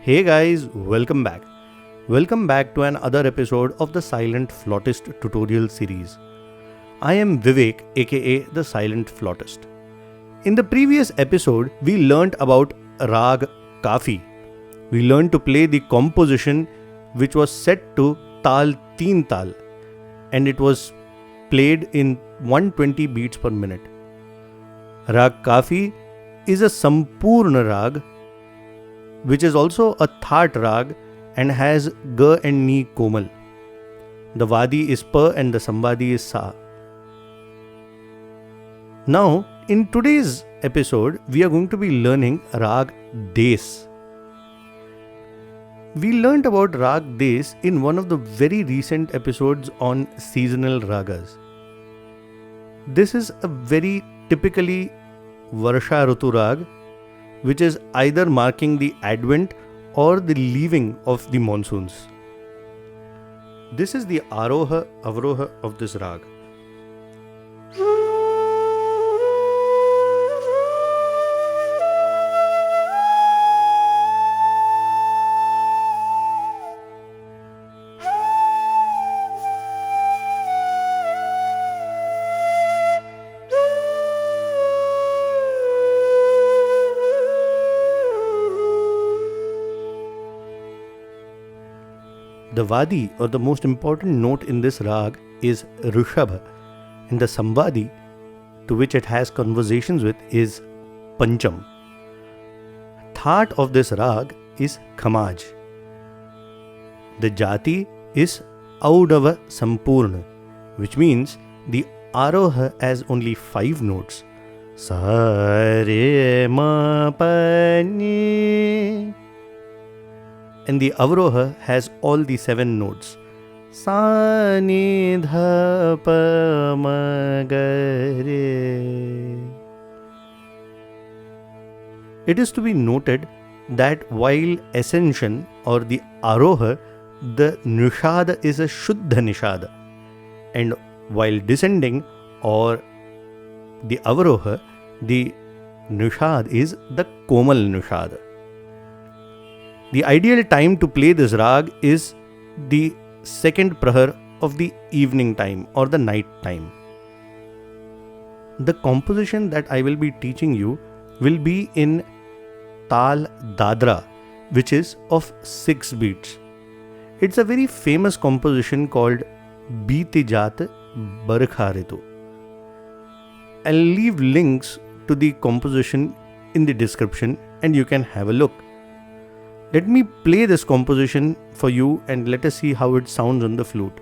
Hey guys, welcome back. Welcome back to another episode of the Silent Flautist tutorial series. I am Vivek, aka the Silent Flautist. In the previous episode, we learnt about Raag Kafi. We learned to play the composition which was set to Taal Teen Taal and it was played in 120 beats per minute. Raag Kafi is a Sampurna Raag which is also a Thaat Raag and has Ga and Ni Komal. The Vadi is Pa and the Samvadi is Sa. Now, in today's episode, we are going to be learning Raag Des. We learnt about Raag Des in one of the very recent episodes on seasonal ragas. This is a very typically Varsha Ritu Raag, which is either marking the advent or the leaving of the monsoons. This is the Aroha Avroha of this Raag. The Vadi, or the most important note in this Raag, is Rishabha, and the Samvadi, to which it has conversations with, is Pancham. Thaat of this Raag is Khamaj. The Jati is Audava Sampurna, which means the Aroha has only 5 notes. Sa re ma pa ni. And the Avroha has all the 7 notes. Sa ni dha pa ma ga re. It is to be noted that while ascension or the Aroha, the Nishada is a Shuddha Nishada, and while descending or the Avroha, the Nishad is the Komal Nishada. The ideal time to play this Raag is the second prahar of the evening time or the night time. The composition that I will be teaching you will be in Taal Dadra, which is of 6 beats. It's a very famous composition called Beet, Jaat, Barkha, Ritu. I'll leave links to the composition in the description and you can have a look. Let me play this composition for you and let us see how it sounds on the flute.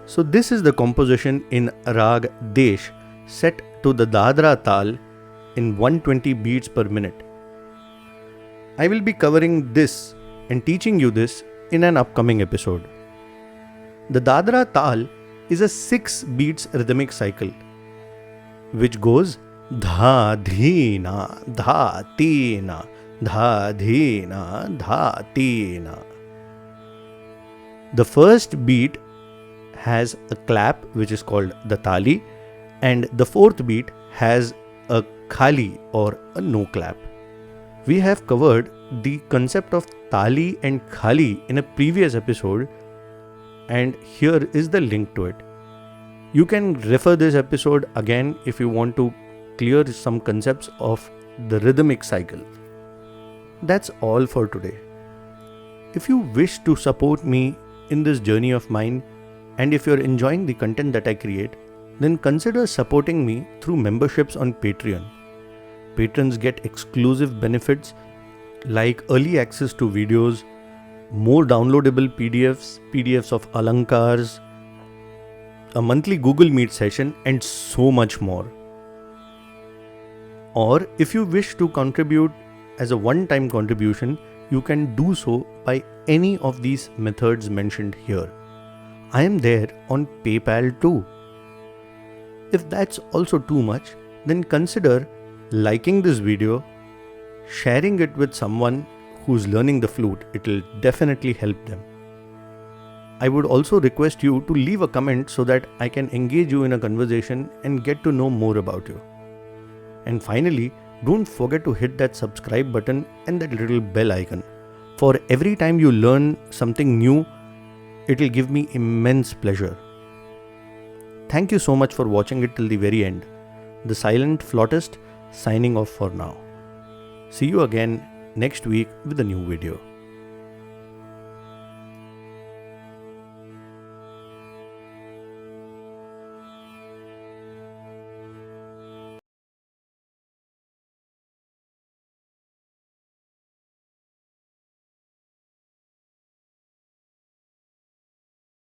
So this is the composition in Raag Des set to the Dadra Taal in 120 beats per minute. I will be covering this and teaching you this in an upcoming episode. The Dadra Taal is a 6 beats rhythmic cycle which goes dha dhi na dha ti na dha dhi na dha ti na. The first beat has a clap which is called the tali, and the fourth beat has a khali or a no clap. We have covered the concept of tali and khali in a previous episode, and here is the link to it. You can refer this episode again if you want to clear some concepts of the rhythmic cycle. That's all for today. If you wish to support me in this journey of mine, and if you're enjoying the content that I create, then consider supporting me through memberships on Patreon. Patrons get exclusive benefits like early access to videos, more downloadable PDFs of alankars, a monthly Google Meet session, and so much more. Or if you wish to contribute as a one-time contribution, you can do so by any of these methods mentioned here. I am there on PayPal too. If that's also too much, then consider liking this video, sharing it with someone who's learning the flute. It will definitely help them. I would also request you to leave a comment so that I can engage you in a conversation and get to know more about you. And finally, don't forget to hit that subscribe button and that little bell icon. For every time you learn something new, it will give me immense pleasure. Thank you so much for watching it till the very end. The silent flautist signing off for now. See you again next week with a new video.